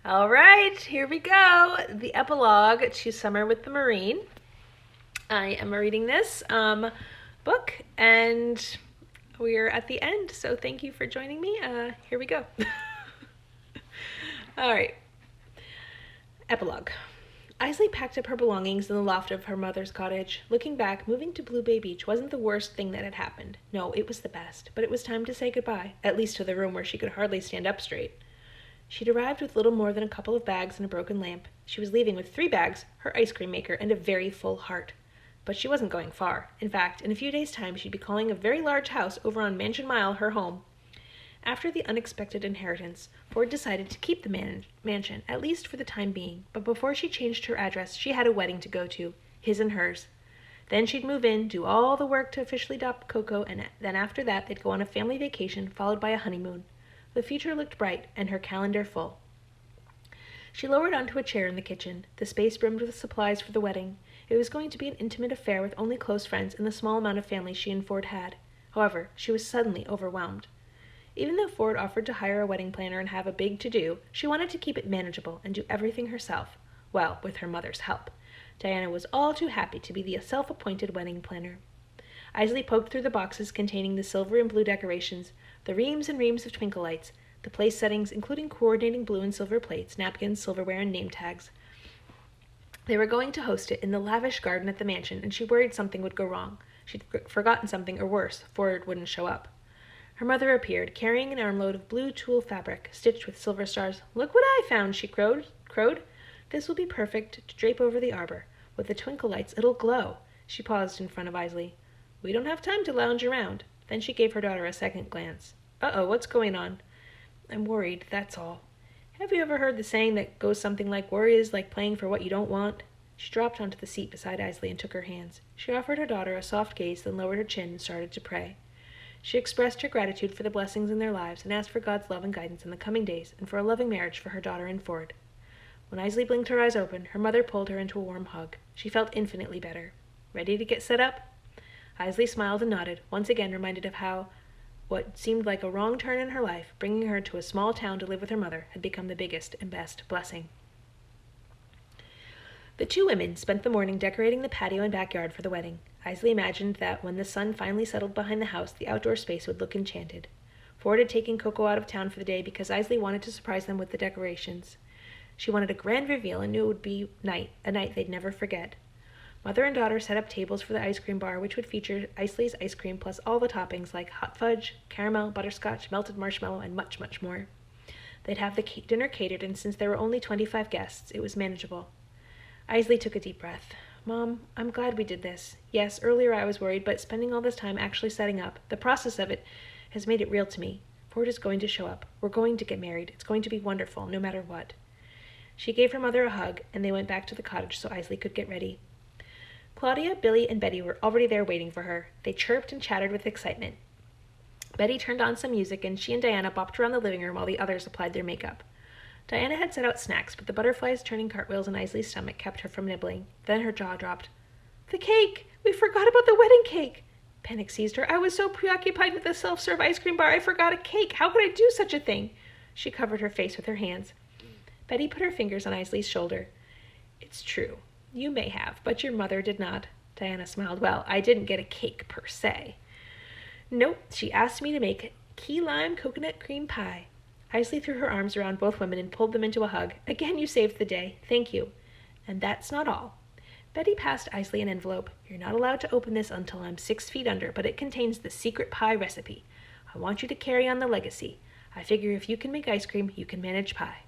All right, here we go. The epilogue to Summer with the Marine. I am reading this book, and we're at the end, so thank you for joining me. Here we go. All right. Epilogue. Eisley packed up her belongings in the loft of her mother's cottage. Looking back, moving to Blue Bay Beach wasn't the worst thing that had happened. No, it was the best, but it was time to say goodbye, at least to the room where she could hardly stand up straight. She'd arrived with little more than a couple of bags and a broken lamp. She was leaving with 3 bags, her ice cream maker, and a very full heart. But she wasn't going far. In fact, in a few days' time, she'd be calling a very large house over on Mansion Mile her home. After the unexpected inheritance, Ford decided to keep the mansion, at least for the time being. But before she changed her address, she had a wedding to go to, his and hers. Then she'd move in, do all the work to officially adopt Coco, and then after that, they'd go on a family vacation, followed by a honeymoon. The future looked bright, and her calendar full. She lowered onto a chair in the kitchen, the space brimmed with supplies for the wedding. It was going to be an intimate affair with only close friends and the small amount of family she and Ford had. However, she was suddenly overwhelmed. Even though Ford offered to hire a wedding planner and have a big to-do, she wanted to keep it manageable and do everything herself. Well, with her mother's help. Diana was all too happy to be the self-appointed wedding planner. Eisley poked through the boxes containing the silver and blue decorations, the reams and reams of twinkle lights, the place settings including coordinating blue and silver plates, napkins, silverware, and name tags. They were going to host it in the lavish garden at the mansion, and she worried something would go wrong. She'd forgotten something, or worse, Ford wouldn't show up. Her mother appeared, carrying an armload of blue tulle fabric, stitched with silver stars. "Look what I found," she crowed. "This will be perfect to drape over the arbor. With the twinkle lights, it'll glow." She paused in front of Eisley. "We don't have time to lounge around." Then she gave her daughter a second glance. "Uh-oh, what's going on?" "I'm worried, that's all." "Have you ever heard the saying that goes something like, 'Worry is like playing for what you don't want'?" She dropped onto the seat beside Eisley and took her hands. She offered her daughter a soft gaze, then lowered her chin and started to pray. She expressed her gratitude for the blessings in their lives and asked for God's love and guidance in the coming days and for a loving marriage for her daughter and Ford. When Eisley blinked her eyes open, her mother pulled her into a warm hug. She felt infinitely better. "Ready to get set up?" Eisley smiled and nodded, once again reminded of how what seemed like a wrong turn in her life, bringing her to a small town to live with her mother, had become the biggest and best blessing. The 2 women spent the morning decorating the patio and backyard for the wedding. Eisley imagined that when the sun finally settled behind the house, the outdoor space would look enchanted. Ford had taken Coco out of town for the day because Eisley wanted to surprise them with the decorations. She wanted a grand reveal and knew it would be a night they'd never forget. Mother and daughter set up tables for the ice cream bar, which would feature Eisley's ice cream plus all the toppings like hot fudge, caramel, butterscotch, melted marshmallow, and much, much more. They'd have the dinner catered, and since there were only 25 guests, it was manageable. Eisley took a deep breath. "Mom, I'm glad we did this. Yes, earlier I was worried, but spending all this time actually setting up, the process of it, has made it real to me. Ford is going to show up. We're going to get married. It's going to be wonderful, no matter what." She gave her mother a hug, and they went back to the cottage so Eisley could get ready. Claudia, Billy, and Betty were already there waiting for her. They chirped and chattered with excitement. Betty turned on some music, and she and Diana bopped around the living room while the others applied their makeup. Diana had set out snacks, but the butterflies turning cartwheels in Eisley's stomach kept her from nibbling. Then her jaw dropped. "The cake! We forgot about the wedding cake!" Panic seized her. "I was so preoccupied with the self-serve ice cream bar, I forgot a cake. How could I do such a thing?" She covered her face with her hands. Betty put her fingers on Eisley's shoulder. "It's true. You may have, but your mother did not." Diana smiled. "Well, I didn't get a cake, per se." "Nope, she asked me to make key lime coconut cream pie." Eisley threw her arms around both women and pulled them into a hug. "Again, you saved the day. Thank you." "And that's not all." Betty passed Eisley an envelope. "You're not allowed to open this until I'm 6 feet under, but it contains the secret pie recipe. I want you to carry on the legacy. I figure if you can make ice cream, you can manage pie."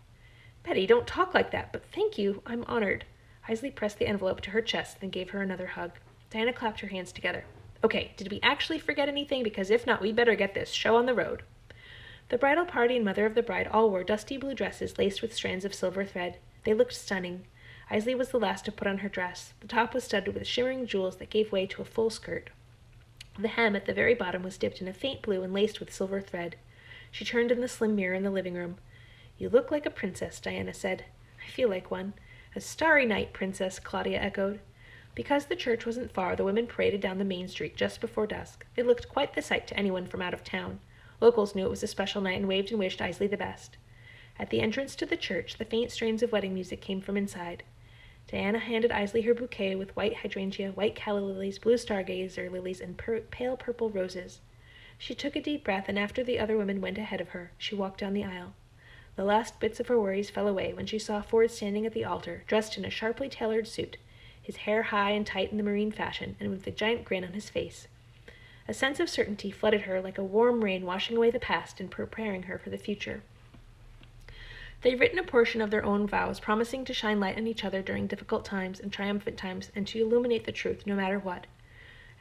"Betty, don't talk like that, but thank you. I'm honored." Eisley pressed the envelope to her chest, then gave her another hug. Diana clapped her hands together. "Okay, did we actually forget anything? Because if not, we better get this show on the road." The bridal party and mother of the bride all wore dusty blue dresses laced with strands of silver thread. They looked stunning. Eisley was the last to put on her dress. The top was studded with shimmering jewels that gave way to a full skirt. The hem at the very bottom was dipped in a faint blue and laced with silver thread. She turned in the slim mirror in the living room. "You look like a princess," Diana said. "I feel like one." "A starry night, princess," Claudia echoed. Because the church wasn't far, the women paraded down the main street just before dusk. It looked quite the sight to anyone from out of town. Locals knew it was a special night and waved and wished Eisley the best. At the entrance to the church, the faint strains of wedding music came from inside. Diana handed Eisley her bouquet with white hydrangea, white calla lilies, blue stargazer lilies, and pale purple roses. She took a deep breath, and after the other women went ahead of her, she walked down the aisle. The last bits of her worries fell away when she saw Ford standing at the altar, dressed in a sharply tailored suit, his hair high and tight in the Marine fashion, and with a giant grin on his face. A sense of certainty flooded her like a warm rain washing away the past and preparing her for the future. They'd written a portion of their own vows, promising to shine light on each other during difficult times and triumphant times, and to illuminate the truth no matter what.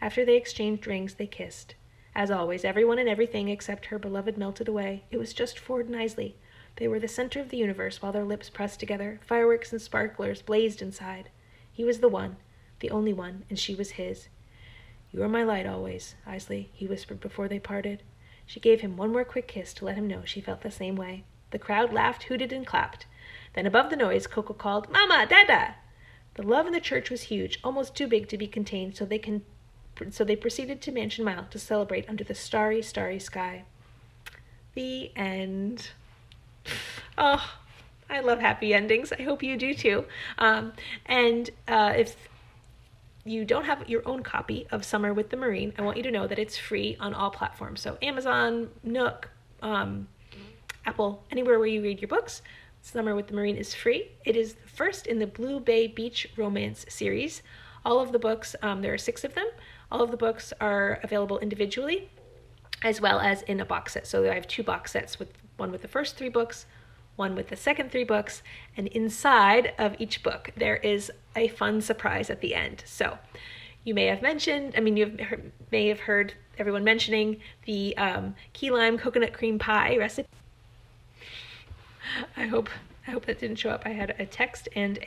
After they exchanged rings, they kissed. As always, everyone and everything except her beloved melted away. It was just Ford and Eisley. They were the center of the universe while their lips pressed together. Fireworks and sparklers blazed inside. He was the one, the only one, and she was his. "You are my light always, Eisley," he whispered before they parted. She gave him one more quick kiss to let him know she felt the same way. The crowd laughed, hooted, and clapped. Then above the noise, Coco called, "Mama, Dada!" The love in the church was huge, almost too big to be contained, so they proceeded to Mansion Mile to celebrate under the starry, starry sky. The end. Oh, I love happy endings. I hope you do too. If you don't have your own copy of Summer with the Marine, I want you to know that it's free on all platforms. So Amazon, Nook, Apple, anywhere where you read your books. Summer with the Marine is free. It is the first in the Blue Bay Beach romance series. All of the books, there are 6 of them. All of the books are available individually as well as in a box set. So I have 2 box sets, with one with the first 3 books, one with the second 3 books, and inside of each book there is a fun surprise at the end. So you may have may have heard everyone mentioning the key lime coconut cream pie recipe. I hope that didn't show up. I had a text and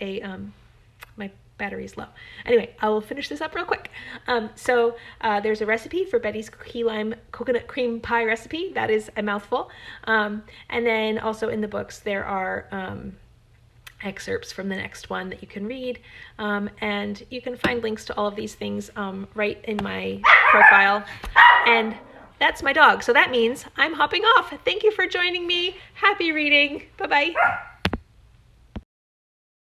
my battery's low. Anyway, I will finish this up real quick. There's a recipe for Betty's key lime coconut cream pie recipe. That is a mouthful. And then also in the books there are excerpts from the next one that you can read. And you can find links to all of these things right in my profile. And that's my dog. So that means I'm hopping off. Thank you for joining me. Happy reading. Bye-bye.